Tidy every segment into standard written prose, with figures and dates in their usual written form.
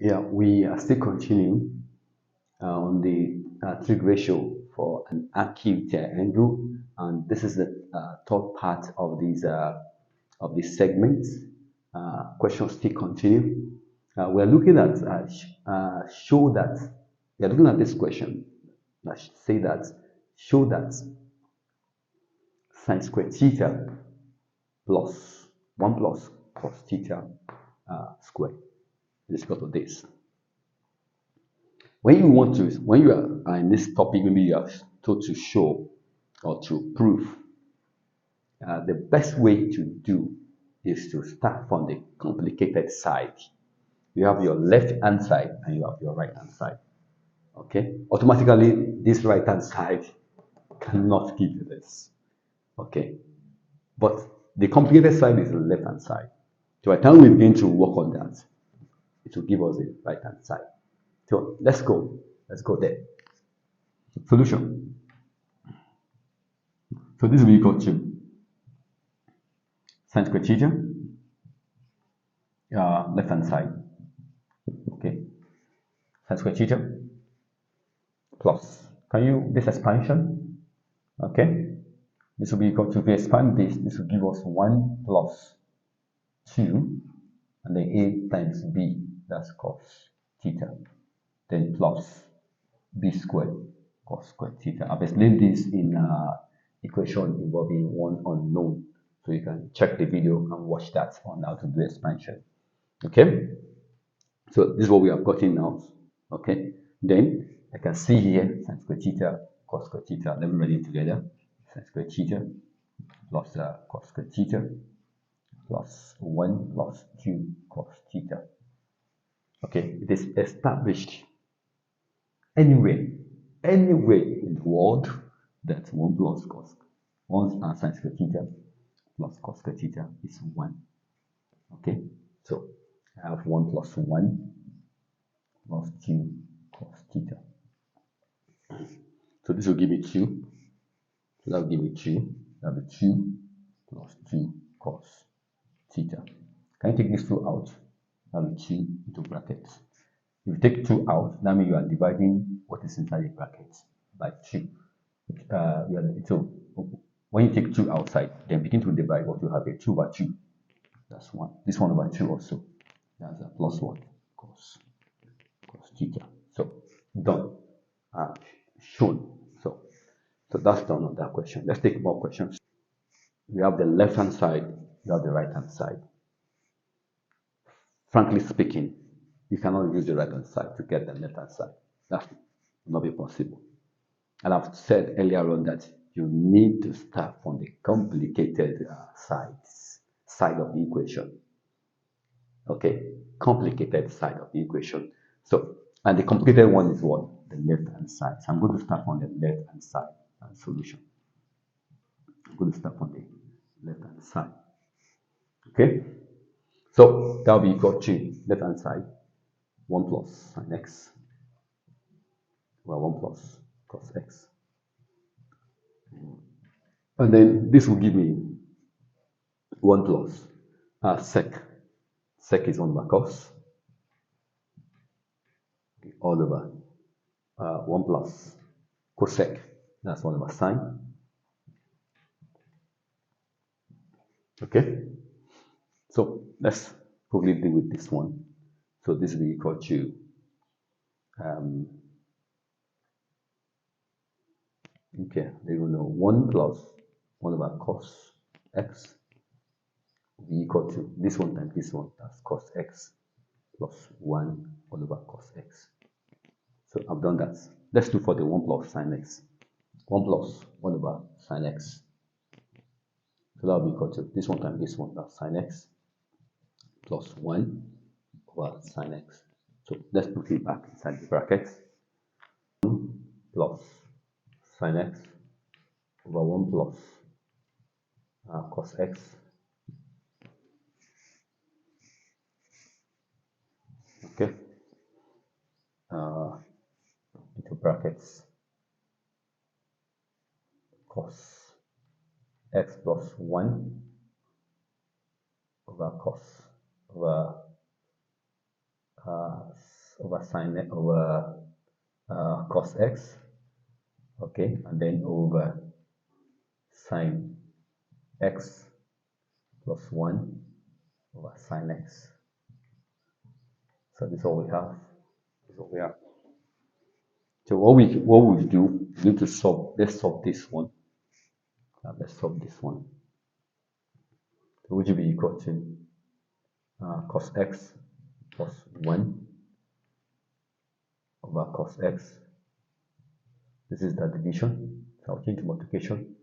Yeah, we are still continuing on the trig ratio for an acute angle, and this is the third part of this segment. Questions still continue. We're looking at show that we are looking at this question. That say that show that sine squared theta plus 1 plus cos theta squared is equal to this. When you are in this topic, maybe you are told to show or to prove, the best way to do is to start from the complicated side. You have your left hand side and you have your right hand side. Okay, automatically this right hand side cannot give you this. Okay, but the complicated side is the left hand side. So by the time we begin to work on that, it will give us the right hand side. So let's go. Let's go there. Solution. So this will be equal to sine squared theta, left hand side. Okay, sine squared theta plus. Can you this expansion? Okay, this will be equal to, if we expand this, this will give us 1 plus 2, and then a times b, that's cos theta, then plus b squared cos squared theta. I've explained this in equation involving one unknown, so you can check the video and watch that on how to do expansion. Okay, so this is what we have gotten now. Okay, then I can see here sine squared theta cos squared theta. Let me write it together. Sine squared theta plus cos squared theta plus 1 plus 2 cos theta. Okay, it is established anywhere in the world that 1 plus cos 1 sine squared theta plus cos squared theta is 1. Okay, so I have 1 plus 1 plus 2 cos theta. So this will give me 2. So that will give me 2. That will be 2 plus 2 cos theta. Can you take these 2 out? That will be 2 into brackets. If you take 2 out, that means you are dividing what is inside the brackets by 2. So when you take 2 outside, then begin to divide what you have here. 2 by 2. That's 1. This 1 over 2 also. That's a plus 1 cos theta. So done. Shown. So that's done on that question. Let's take more questions. We have the left hand side, you have the right hand side. Frankly speaking, you cannot use the right hand side to get the left hand side. That will not be possible. And I've said earlier on that you need to start from the complicated side of the equation. Okay, complicated side of the equation. So, and the complicated one is what? The left hand side. So I'm going to start from the left hand side solution. I'm going to start from the left hand side. Okay, so that will be equal to left hand side 1 plus sine x, well 1 plus cos x, and then this will give me 1 plus sec is 1 over cos, all over 1 plus cosec, that's 1 over sine. Okay, so let's probably deal with this one. So this will be equal to okay, there we know 1 plus 1 over cos x will be equal to this one times this one, that's cos x plus 1 all over cos x. So I've done that. Let's do for the 1 plus sine x. 1 plus 1 over sine x. So that will be equal to this one times this one, that's sine x plus 1 over sine x. So let's put it back inside the brackets. 1 plus sine x over 1 plus cos x okay, into brackets cos x plus 1 over cos over over sine over cos x, okay, and then over sine x plus 1 over sine x. So this is all we have. This is all we have. So what we do, we need to solve. Let's solve this one. Let's solve this one. So which will be equal to cos x plus 1 over cos x. This is the division. So I'll change to multiplication.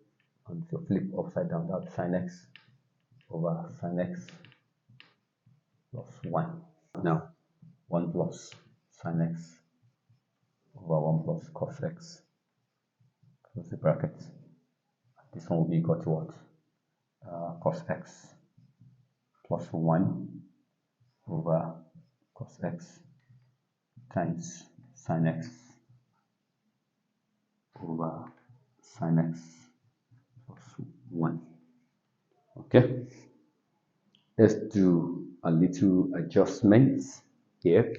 And if you flip upside down, that's sine x over sine x plus 1. Now, 1 plus sine x over 1 plus cos x. Close the bracket. This one will be equal to what? Cos x plus 1 over cos x times sine x over sine x plus 1. Okay, let's do a little adjustment here.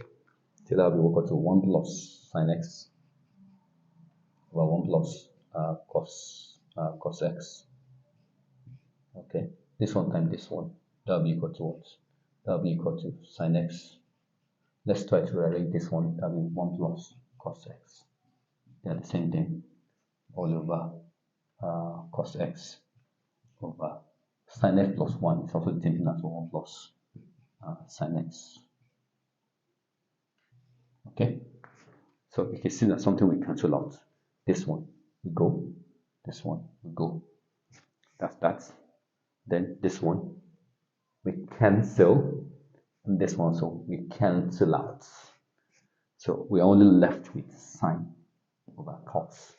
So that will be equal to 1 plus sine x over 1 plus cos x. Okay, this one times this one, that will be equal to what? That will be equal to sine x. Let's try to rearrange this one. That will be 1 plus cos x. They are the same thing. All over cos x over sine x plus 1 is also the same thing as 1 plus sine x. Okay, so you can see that something will cancel out. This one will go, this one will go. That's that. Then this one we cancel, and this one so we cancel out. So we're only left with sine over cos,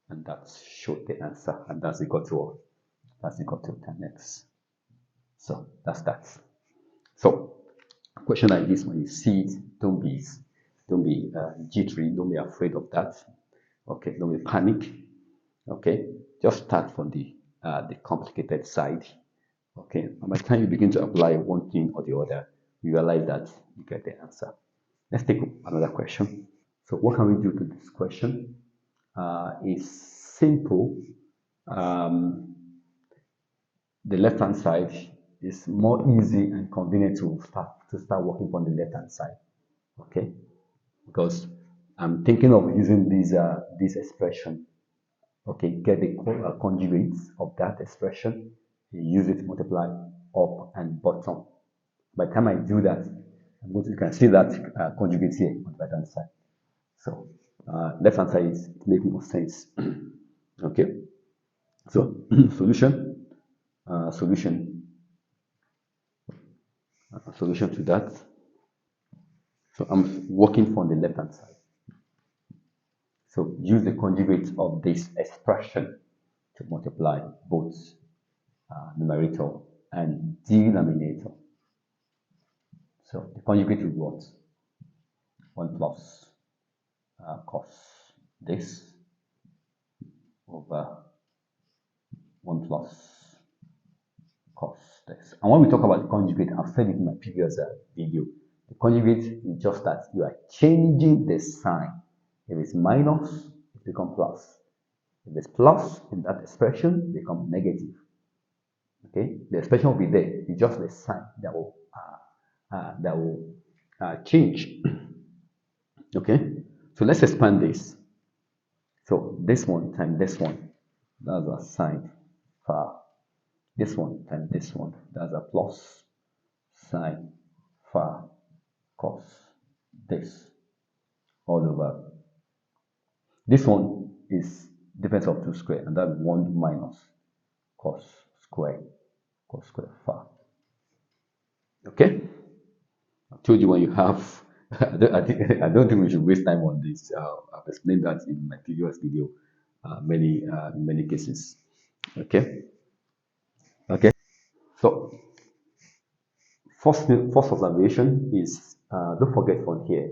and that showed the answer, and that's equal to what? That's equal to tan x. So that's that. So a question like this, when you see it, don't be jittery, don't be afraid of that. Okay, don't be panic. Okay, just start from the complicated side. Okay, and by the time you begin to apply one thing or the other, you realize that you get the answer. Let's take another question. So what can we do to this question? It's simple. The left-hand side is more easy and convenient to start working on the left-hand side. Okay, because I'm thinking of using this expression. Okay, get the conjugates of that expression, use it to multiply up and bottom. By the time I do that, you can see that conjugate here on the right hand side. So left hand side is making more sense. Okay, so solution to that. So I'm working from the left hand side. So use the conjugate of this expression to multiply both numerator and denominator. So the conjugate will be what? 1 plus cos this over 1 plus cos this. And when we talk about the conjugate, I've said it in my previous video. The conjugate is just that you are changing the sign. If it's minus, it becomes plus. If it's plus in that expression, it becomes negative. Okay, the expression will be there. It's just the sign that will change. Okay, so let's expand this. So this one times this one, that's a sine phi. This one times this one, that's a plus sine phi cos this all over. This one is difference of 2 squared, and that's 1 minus cos squared phi. Okay, I told you when you have I don't think we should waste time on this. I've explained that in my previous video, many cases. Okay. So first observation is don't forget from here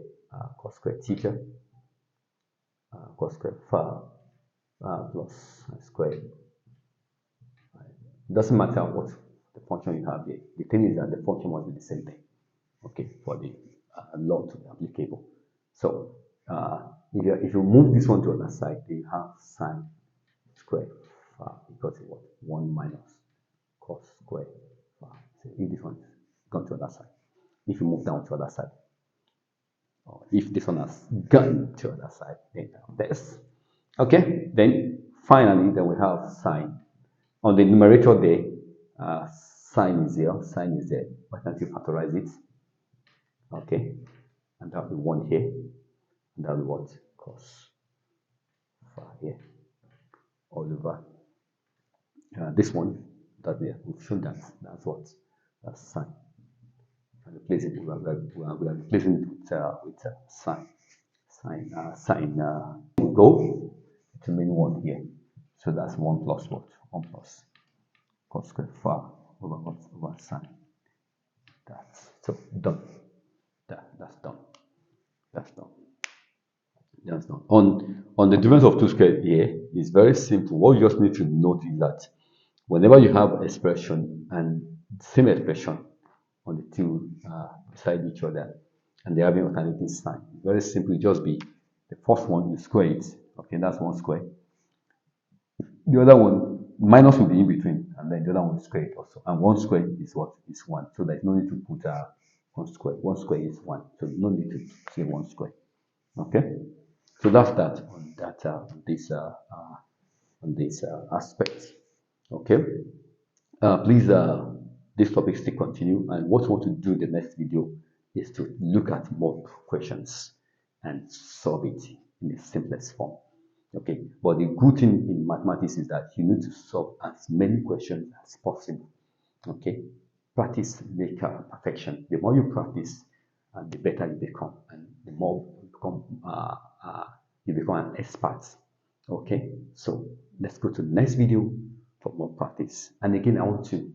cos squared theta, cos squared phi plus squared. It doesn't matter what the function you have here. The thing is that the function must be the same thing. Okay, for the law to be applicable. So if you move this one to the other side, then you have sine square phi equals to what? 1 minus cos square phi. So if this one is gone to the other side, if you move down to the other side, or if this one has gone to the other side, then this. Okay, then finally, then we have sine. On the numerator there, sine is here, sine is there. Why can't you factorize it? Okay, and that will be 1 here, and that will be what? Cos phi here, all over. This one, that there, we've shown that, that's what? That's sine. And replace it, we are replacing it with sine. Sine go, it remain 1 here. So that's 1 plus what? 1 plus cos square phi over what? Over sine. That's so done. That's done. That's done. That's done. On the difference of two squares here, it's very simple. What you just need to note is that whenever you have expression and same expression on the two beside each other, and they're having alternating sign, very simple. Just be the first one you square it. Okay, that's 1 square. The other one minus will be in between, and then the other one will square it also. And 1 square is what? Is 1. So there's no need to put 1 square. 1 square is 1. So no need to say 1 square. Okay. So that's that on that on this aspect. Okay. Please, this topic still continue, and what we want to do in the next video is to look at more questions and solve it in the simplest form. Okay, but the good thing in mathematics is that you need to solve as many questions as possible. Okay, practice makes perfection. The more you practice, the better you become, and the more you become an expert. Okay, so let's go to the next video for more practice. And again, I want to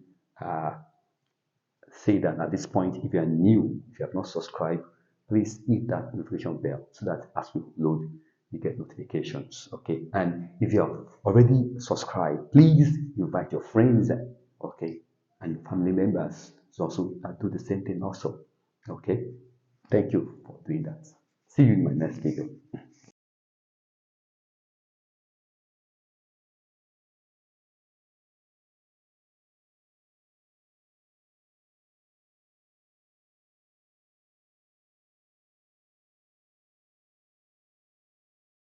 say that at this point, if you are new, if you have not subscribed, please hit that notification bell so that as we upload, you get notifications. Okay, and if you have already subscribed, please invite your friends, okay, and family members to also do the same thing also. Okay, thank you for doing that. See you in my next video.